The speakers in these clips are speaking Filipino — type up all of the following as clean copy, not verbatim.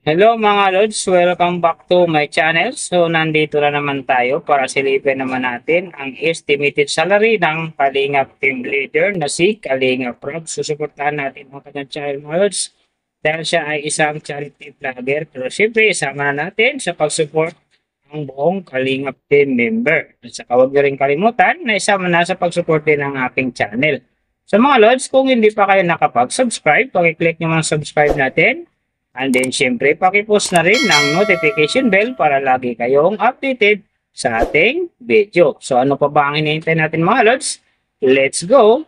Hello mga Lods, welcome back to my channel. So nandito na naman tayo para silipin naman natin ang estimated salary ng Kalingap Team Leader na si Kalingap Rob. Susuportahan natin ang kanyang channel mga Lods dahil siya ay isang charity vlogger. Pero siyempre isama natin sa pag-support ang buong Kalingap Team member. At saka huwag niyo rin kalimutan na isama na sa pag-support din ng aking channel. So mga Lods, kung hindi pa kayo nakapag-subscribe, pakiclick nyo mga subscribe natin. And then, syempre, pakipost na rin ng notification bell para lagi kayong updated sa ating video. So, ano pa ba ang hinihintay natin mga Lods? Let's go!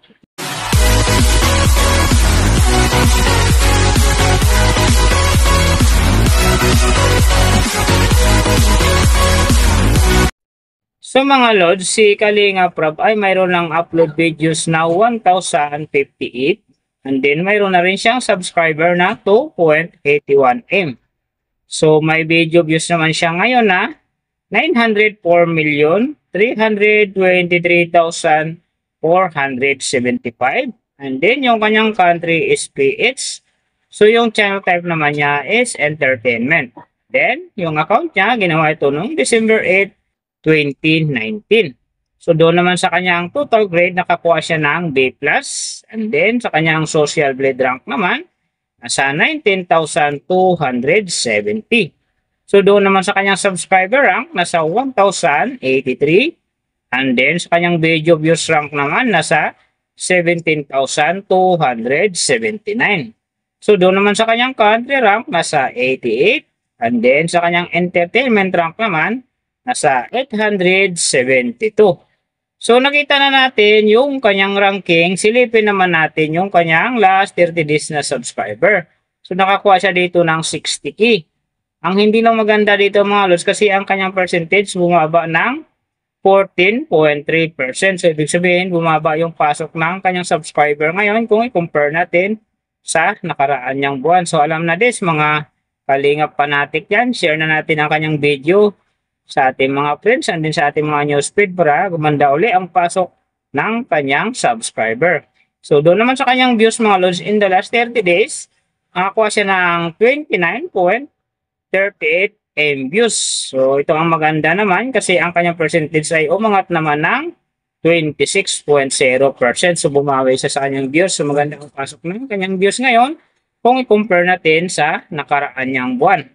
So mga Lods, si Kalinga Prab ay mayroon ng upload videos na 1,058. And then, mayroon na rin siyang subscriber na 2.81M. So, may video views naman siya ngayon na 904,323,475. And then, yung kanyang country is PH. So, yung channel type naman niya is entertainment. Then, yung account niya, ginawa ito noong December 8, 2019. So doon naman sa kanyang total grade, nakakuha siya ng B+. And then sa kanyang social blade rank naman, nasa 19,270. So doon naman sa kanyang subscriber rank, nasa 1,083. And then sa kanyang video views rank naman, nasa 17,279. So doon naman sa kanyang country rank, nasa 88. And then sa kanyang entertainment rank naman, nasa 872. So nakita na natin yung kanyang ranking, silipin naman natin yung kanyang last 30 days na subscriber. So nakakuha siya dito ng 60k. Ang hindi lang maganda dito mga Lods kasi ang kanyang percentage bumaba ng 14.3%. So ibig sabihin bumaba yung pasok ng kanyang subscriber ngayon kung i-compare natin sa nakaraan niyang buwan. So alam na this mga Kalingap fanatic yan, share na natin ang kanyang video sa ating mga friends and din sa ating mga newsfeed para gumanda uli ang pasok ng kanyang subscriber. So doon naman sa kanyang views mga Lods in the last 30 days, nakakuha siya ng 29.38 M views. So ito ang maganda naman kasi ang kanyang percentage ay umangat naman ng 26.0%. So bumawi siya sa kanyang views. So maganda ang pasok ng kanyang views ngayon kung i-compare natin sa nakaraan niyang buwan.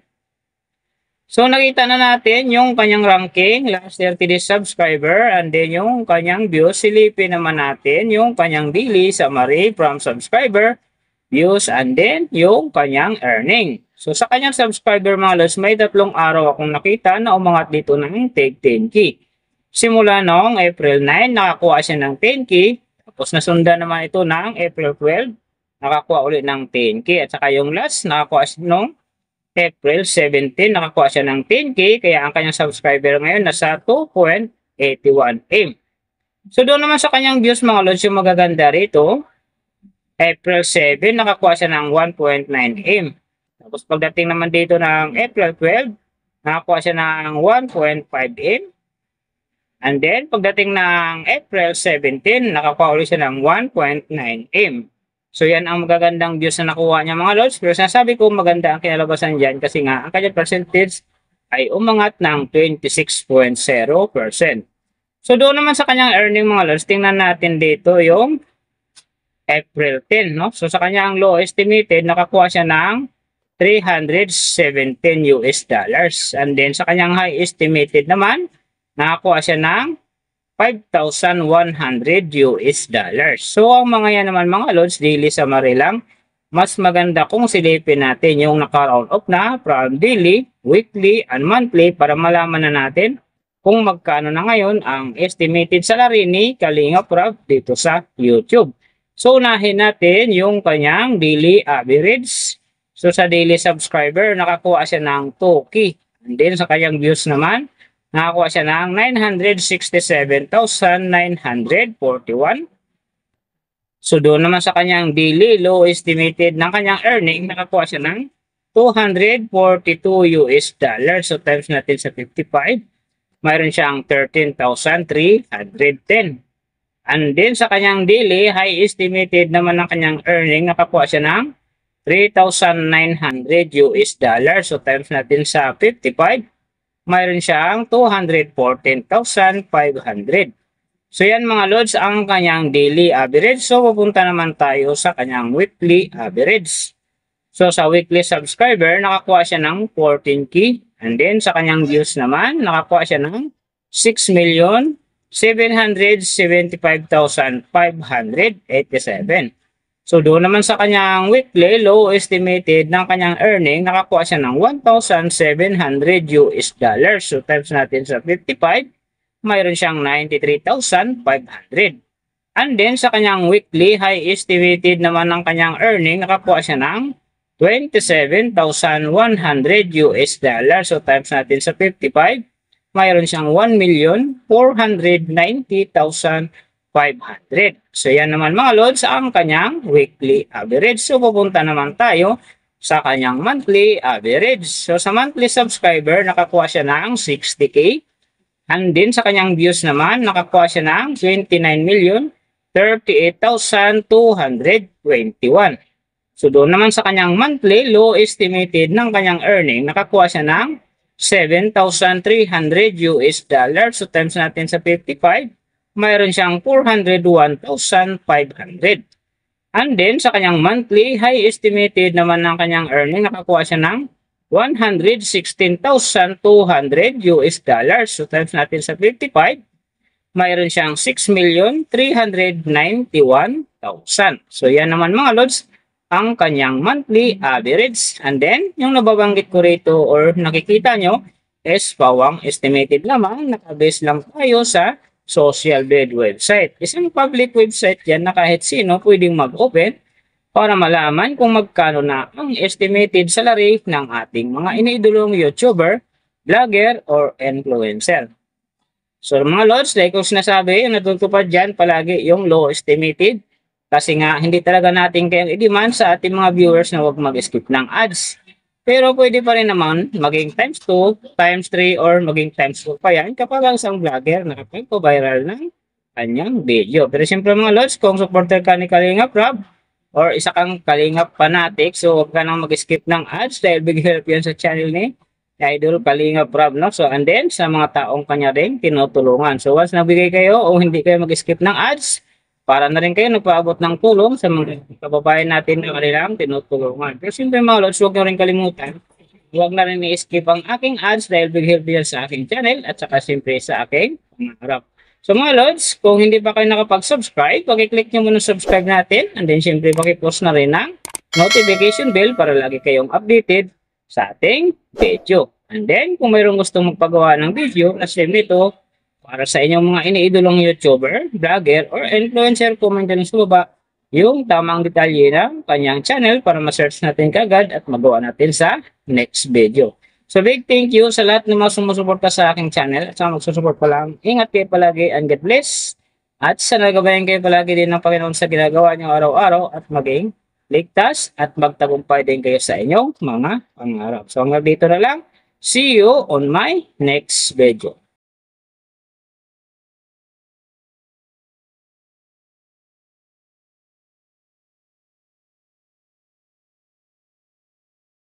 So nakita na natin yung kanyang ranking, last 30 days subscriber, and then yung kanyang views. Silipin naman natin yung kanyang daily summary from subscriber, views, and then yung kanyang earning. So sa kanyang subscriber mga Lods, may 3 araw akong nakita na umangat dito ng 10k. Simula noong April 9, nakakuha siya ng 10k. Tapos nasundan naman ito ng April 12, nakakuha ulit ng 10k. At saka yung last, nakakuha siya noong April 17, nakakuha siya ng 10k, kaya ang kanyang subscriber ngayon nasa 2.81M. So doon naman sa kanyang views mga Lods, yung magaganda rito, April 7, nakakuha siya ng 1.9M. Tapos pagdating naman dito ng April 12, nakakuha siya ng 1.5M. And then pagdating ng April 17, nakakuha ulit siya ng 1.9M. So yan ang magagandang views na nakuha niya mga Lods. Pero sinasabi ko maganda ang kinalabasan dyan kasi nga ang kanyang percentage ay umangat ng 26.0%. So doon naman sa kanyang earning mga Lods, tingnan natin dito yung April 10. No? So sa kanyang low estimated, nakakuha siya ng 317 US dollars. And then sa kanyang high estimated naman, nakakuha siya ng 5,100 US dollars. So, ang mga yan naman mga Lods, daily summary lang. Mas maganda kung silipin natin yung naka-round up na from daily, weekly, and monthly para malaman na natin kung magkano na ngayon ang estimated salary ni Kalingap Rob dito sa YouTube. So, unahin natin yung kanyang daily average. So, sa daily subscriber, nakakuha siya ng 2k. And then, sa kanyang views naman, nakakuha siya ng 967,941. So doon naman sa kanyang daily low estimated ng kanyang earning, nakakuha siya ng 242 US dollars. So times natin sa 55, mayroon siyang 13,310. And then sa kanyang daily high estimated naman ng kanyang earning, nakakuha siya ng 3,900 US dollars. So times natin sa 55, mayroon siyang 214,500. So yan mga lods ang kanyang daily average. So pupunta naman tayo sa kanyang weekly average. So sa weekly subscriber, nakakuha siya ng 14K. And then sa kanyang views naman, nakakuha siya ng 6,775,587. So doon naman sa kanyang weekly, low estimated ng kanyang earning, nakakuha siya ng 1,700 US dollars. So times natin sa 55, mayroon siyang 93,500. And then sa kanyang weekly, high estimated naman ng kanyang earning, nakakuha siya ng 27,100 US dollars. So times natin sa 55, mayroon siyang 1,490,500. So yan naman mga lods ang kanyang weekly average. So pupunta naman tayo sa kanyang monthly average. So sa monthly subscriber, nakakuha siya ng 60K. And then sa kanyang views naman, nakakuha siya ng 29,038,221. So doon naman sa kanyang monthly, low estimated ng kanyang earning, nakakuha siya ng 7,300 US dollars. So times natin sa 55, mayroon siyang 401,500. And then sa kanyang monthly, high estimated naman ng kanyang earning, nakakuha siya ng 116,200 US dollars. So times natin sa 55, mayroon siyang 6,391,000. So yan naman mga lods ang kanyang monthly average. And then yung nababanggit ko rito or nakikita nyo is pawang estimated lamang, nakabase lang tayo sa social bid website. Isang public website yan na kahit sino pwedeng mag-open para malaman kung magkano na ang estimated salary ng ating mga iniidolong YouTuber, vlogger, or influencer. So mga lods, like kung sinasabi, yung natutupad dyan palagi yung low estimated kasi nga hindi talaga natin kayang i-demand sa ating mga viewers na huwag mag-skip ng ads. Pero pwede pa rin naman maging times 2, times 3, or maging times 4 pa yan kapag ang isang vlogger nakapag-viral ng kanyang video. Pero siyempre mga lods, kung supporter ka ni Kalingap Rob, or isa kang Kalingap fanatic, so huwag ka nang mag-skip ng ads dahil big help yan sa channel ni Idol Kalingap Rob, no? So and then sa mga taong kanya rin tinutulungan. So once nabigay kayo o hindi kayo mag-skip ng ads, para na rin kayo nagpaabot ng tulong sa mga kababayan natin na kanilang tinutulungan. Pero siyempre mga lods, huwag nyo rin kalimutan, huwag na rin i-skip ang aking ads dahil big help yan sa aking channel at saka siyempre sa aking pangarap. So mga lods, kung hindi pa kayo nakapag-subscribe, pag-click nyo muna subscribe natin and then siyempre pag-post na rin ng notification bell para lagi kayong updated sa ating video. And then kung mayroong gustong magpagawa ng video na siyempre ito, para sa inyong mga iniidolong YouTuber, vlogger, or influencer, comment nyo sa baba yung tamang detalye ng kanyang channel para ma-search natin kagad at magawa natin sa next video. So big thank you sa lahat ng mga sumusuporta sa aking channel at sa magsusupport pa lang. Ingat kayo palagi and God bless. At sana gabayan kayo palagi din ng Panginoon sa ginagawa niyo araw-araw at maging ligtas at magtagumpay din kayo sa inyong mga pangarap. So hanggang dito na lang. See you on my next video.